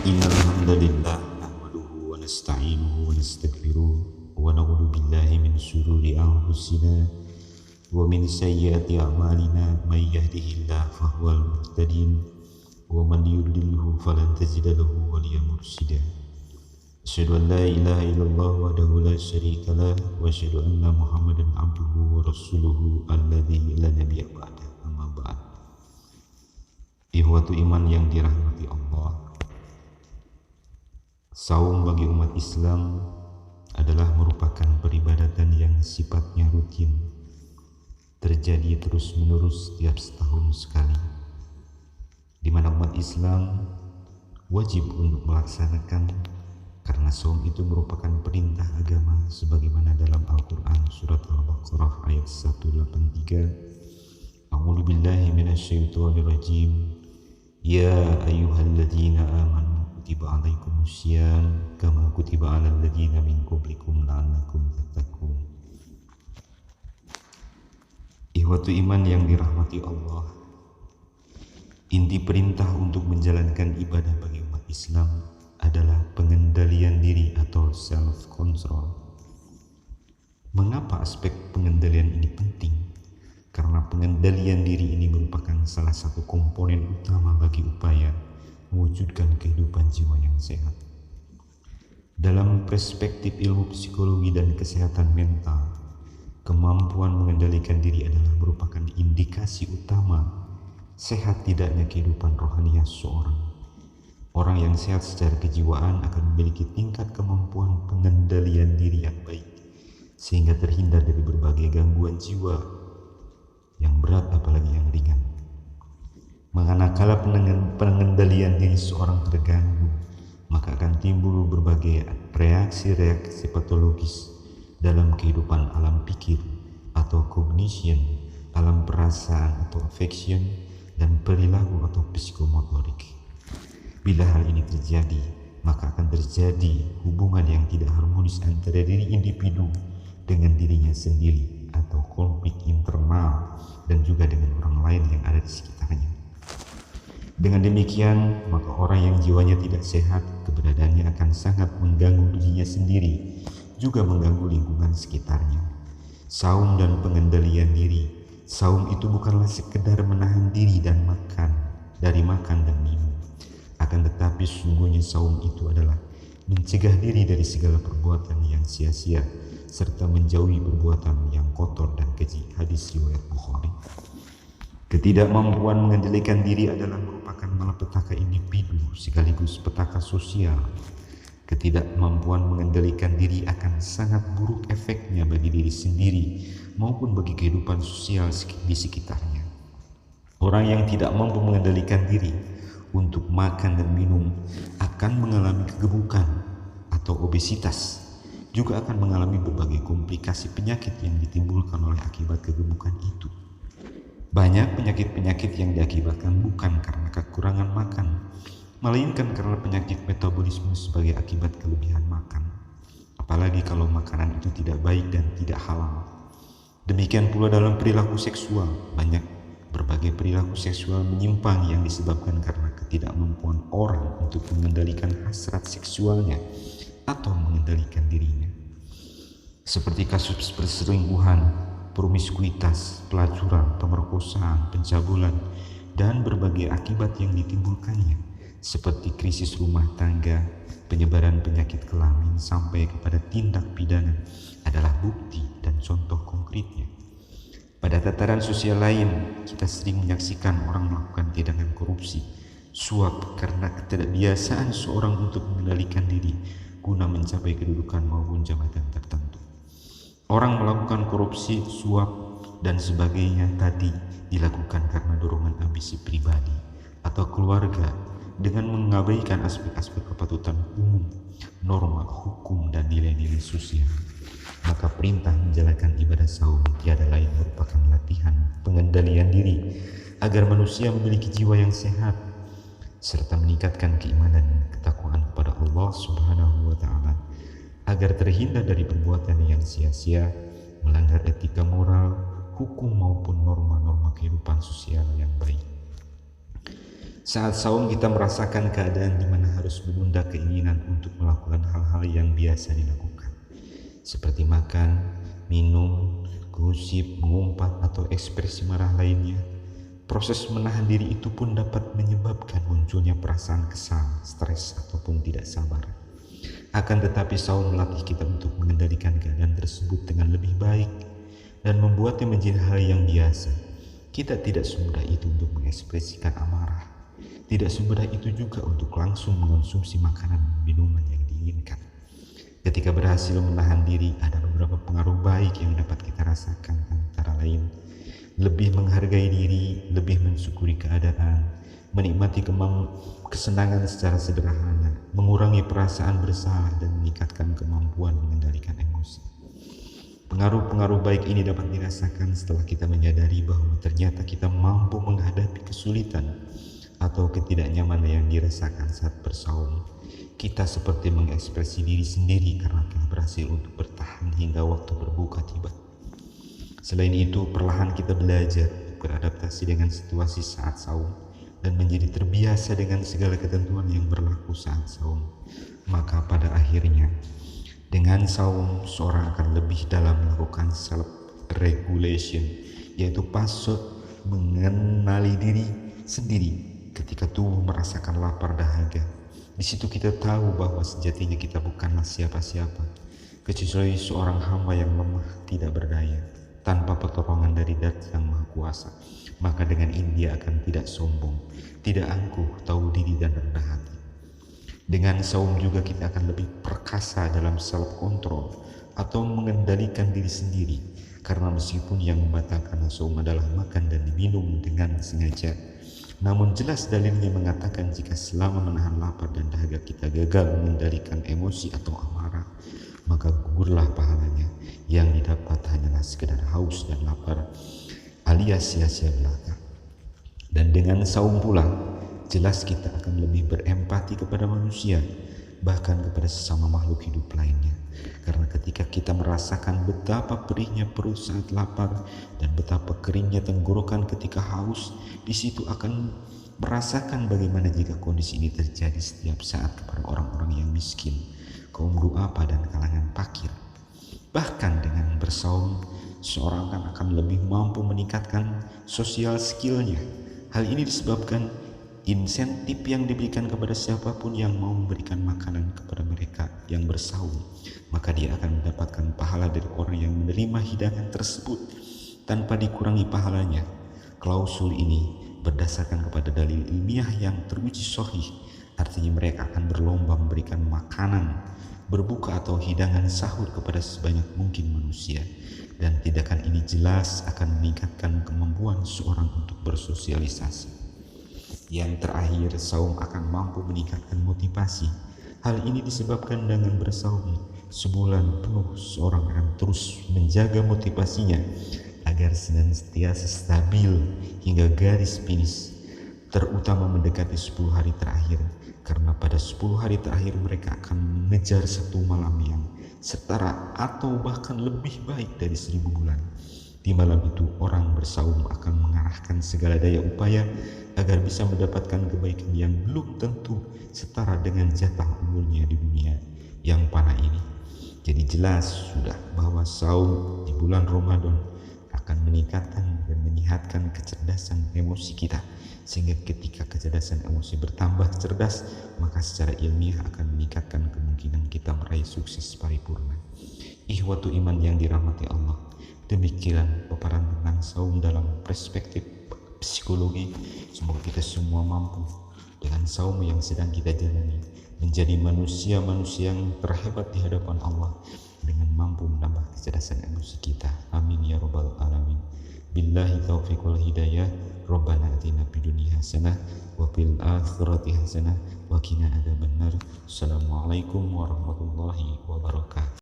إن الحمد لله نحمده ونستعينه ونستغفره ونعوذ بالله من شرور أنفسنا ومن سيئات أعمالنا من يهده الله فهو المهتدي ومن يضلله فلن تجد له وليا مرشدا أشهد أن لا إله إلا الله وحده لا شريك له وأشهد أن محمدا عبده ورسوله الذي لا نبي بعده أما بعد. Ikhwatu iman yang dirahmati Allah, saum bagi umat Islam adalah merupakan peribadatan yang sifatnya rutin, terjadi terus-menerus setiap setahun sekali, di mana umat Islam wajib untuk melaksanakan karena saum itu merupakan perintah agama sebagaimana dalam Al-Quran surat Al-Baqarah ayat 183. A'udzu billahi minasyaitonir rajim. Ya ayyuhalladzina amanu kutiba alaikumusiyam kama kutiba alal ladzina min qablikum la'allakum tattaqun. Ikhwatu iman yang dirahmati Allah, inti perintah untuk menjalankan ibadah bagi umat Islam adalah pengendalian diri atau self control. Mengapa aspek pengendalian ini penting? Karena pengendalian diri ini merupakan salah satu komponen utama bagi upaya mewujudkan kehidupan jiwa yang sehat. Dalam perspektif ilmu psikologi dan kesehatan mental, kemampuan mengendalikan diri adalah merupakan indikasi utama sehat tidaknya kehidupan rohaniah seseorang. Orang yang sehat secara kejiwaan akan memiliki tingkat kemampuan pengendalian diri yang baik, sehingga terhindar dari berbagai gangguan jiwa yang berat apalagi yang ringan. Manakala pengendalian diri seorang terganggu, maka akan timbul berbagai reaksi-reaksi patologis dalam kehidupan alam pikir atau cognition, alam perasaan atau affection, dan perilaku atau psikomotorik. Bila hal ini terjadi, maka akan terjadi hubungan yang tidak harmonis antara diri individu dengan dirinya sendiri atau konflik internal dan juga dengan orang lain yang ada di sekitarnya. Dengan demikian, maka orang yang jiwanya tidak sehat, keberadaannya akan sangat mengganggu dirinya sendiri, juga mengganggu lingkungan sekitarnya. Saum dan pengendalian diri. Saum itu bukanlah sekedar menahan diri dan dari makan dan minum. Akan tetapi sungguhnya saum itu adalah mencegah diri dari segala perbuatan yang sia-sia, serta menjauhi perbuatan yang kotor dan keji. Hadis riwayat Bukhari. Ketidakmampuan mengendalikan diri adalah merupakan malapetaka individu sekaligus petaka sosial. Ketidakmampuan mengendalikan diri akan sangat buruk efeknya bagi diri sendiri maupun bagi kehidupan sosial di sekitarnya. Orang yang tidak mampu mengendalikan diri untuk makan dan minum akan mengalami kegemukan atau obesitas, juga akan mengalami berbagai komplikasi penyakit yang ditimbulkan oleh akibat kegemukan itu. Banyak penyakit-penyakit yang diakibatkan bukan karena kekurangan makan, melainkan karena penyakit metabolisme sebagai akibat kelebihan makan. Apalagi kalau makanan itu tidak baik dan tidak halal. Demikian pula dalam perilaku seksual, banyak berbagai perilaku seksual menyimpang yang disebabkan karena ketidakmampuan orang untuk mengendalikan hasrat seksualnya atau mengendalikan dirinya, seperti kasus perselingkuhan, promiskuitas, pelacuran, pemerkosaan, pencabulan, dan berbagai akibat yang ditimbulkannya, seperti krisis rumah tangga, penyebaran penyakit kelamin, sampai kepada tindak pidana adalah bukti dan contoh konkretnya. Pada tataran sosial lain, kita sering menyaksikan orang melakukan tindakan korupsi, suap karena ketidakbiasaan seorang untuk mengendalikan diri guna mencapai kedudukan maupun jabatan tertentu. Orang melakukan korupsi, suap, dan sebagainya tadi dilakukan karena dorongan ambisi pribadi atau keluarga dengan mengabaikan aspek-aspek kepatutan umum, norma, hukum, dan nilai-nilai sosial. Maka perintah menjalankan ibadah saum tiada lain merupakan latihan pengendalian diri agar manusia memiliki jiwa yang sehat serta meningkatkan keimanan dan ketakwaan kepada Allah Subhanahu wa Ta'ala, agar terhindar dari perbuatan yang sia-sia, melanggar etika moral, hukum maupun norma-norma kehidupan sosial yang baik. Saat saum kita merasakan keadaan di mana harus menunda keinginan untuk melakukan hal-hal yang biasa dilakukan, seperti makan, minum, gosip, mengumpat, atau ekspresi marah lainnya. Proses menahan diri itu pun dapat menyebabkan munculnya perasaan kesal, stres, ataupun tidak sabar. Akan tetapi saum melatih kita untuk mengendalikan keadaan tersebut dengan lebih baik dan membuatnya menjadi hal yang biasa. Kita tidak semudah itu untuk mengekspresikan amarah. Tidak semudah itu juga untuk langsung mengonsumsi makanan dan minuman yang diinginkan. Ketika berhasil menahan diri, ada beberapa pengaruh baik yang dapat kita rasakan, antara lain lebih menghargai diri, lebih mensyukuri keadaan, menikmati kesenangan secara sederhana, mengurangi perasaan bersalah, dan meningkatkan kemampuan mengendalikan emosi. Pengaruh-pengaruh baik ini dapat dirasakan setelah kita menyadari bahwa ternyata kita mampu menghadapi kesulitan atau ketidaknyamanan yang dirasakan saat bersaum. Kita seperti mengekspresi diri sendiri karena telah berhasil untuk bertahan hingga waktu berbuka tiba. Selain itu, perlahan kita belajar beradaptasi dengan situasi saat saum dan menjadi terbiasa dengan segala ketentuan yang berlaku saat saum. Maka pada akhirnya, dengan saum, seorang akan lebih dalam melakukan self-regulation, yaitu pasut mengenali diri sendiri. Ketika tubuh merasakan lapar dahaga, di situ kita tahu bahwa sejatinya kita bukanlah siapa-siapa, kecuali seorang hamba yang lemah, tidak berdaya, tanpa pertolongan dari Dat Yang Maha Kuasa. Maka dengan ini dia akan tidak sombong, tidak angkuh, tahu diri dan rendah hati. Dengan saum juga kita akan lebih perkasa dalam self-control atau mengendalikan diri sendiri, karena meskipun yang membatalkan saum adalah makan dan diminum dengan sengaja, namun jelas dalilnya mengatakan jika selama menahan lapar dan dahaga kita gagal mengendalikan emosi atau amarah, maka gugurlah pahalanya. Yang didapat hanyalah sekedar haus dan lapar alias sia-sia belaka. Dan dengan saum pula, jelas kita akan lebih berempati kepada manusia, bahkan kepada sesama makhluk hidup lainnya. Karena ketika kita merasakan betapa perihnya perut saat lapar dan betapa keringnya tenggorokan ketika haus, di situ akan merasakan bagaimana jika kondisi ini terjadi setiap saat kepada orang-orang yang miskin, kaum du'afa, dan kalangan fakir. Bahkan dengan bersaum, seorang akan lebih mampu meningkatkan sosial skillnya. Hal ini disebabkan insentif yang diberikan kepada siapapun yang mau memberikan makanan kepada mereka yang bersaum, maka dia akan mendapatkan pahala dari orang yang menerima hidangan tersebut tanpa dikurangi pahalanya. Klausul ini berdasarkan kepada dalil ilmiah yang teruji sahih, artinya mereka akan berlomba memberikan makanan berbuka atau hidangan sahur kepada sebanyak mungkin manusia, dan tindakan ini jelas akan meningkatkan kemampuan seorang untuk bersosialisasi. Yang terakhir, saum akan mampu meningkatkan motivasi. Hal ini disebabkan dengan bersaum sebulan penuh, seorang akan terus menjaga motivasinya agar senantiasa stabil hingga garis finish, terutama mendekati 10 hari terakhir. Karena pada 10 hari terakhir mereka akan mengejar satu malam yang setara atau bahkan lebih baik dari 1000 bulan. Di malam itu orang bersaum akan mengarahkan segala daya upaya agar bisa mendapatkan kebaikan yang belum tentu setara dengan jatah umurnya di dunia yang panah ini. Jadi jelas sudah bahwa saum di bulan Ramadan akan meningkatkan dan menyehatkan kecerdasan emosi kita, sehingga ketika kecerdasan emosi bertambah cerdas, maka secara ilmiah akan meningkatkan kemungkinan kita meraih sukses paripurna. Ikhwatu iman yang dirahmati Allah, demikian paparan tentang saum dalam perspektif psikologi. Semoga kita semua mampu dengan saum yang sedang kita jalani menjadi manusia-manusia yang terhebat di hadapan Allah dengan mampu menambah kecerdasan emosi kita. Amin ya rabbal alamin. Billahi taufiq wal hidayah. Rabbana atina fid dunya hasanah wa fil akhirati hasanah wa qina adzabannar. Assalamualaikum warahmatullahi wabarakatuh.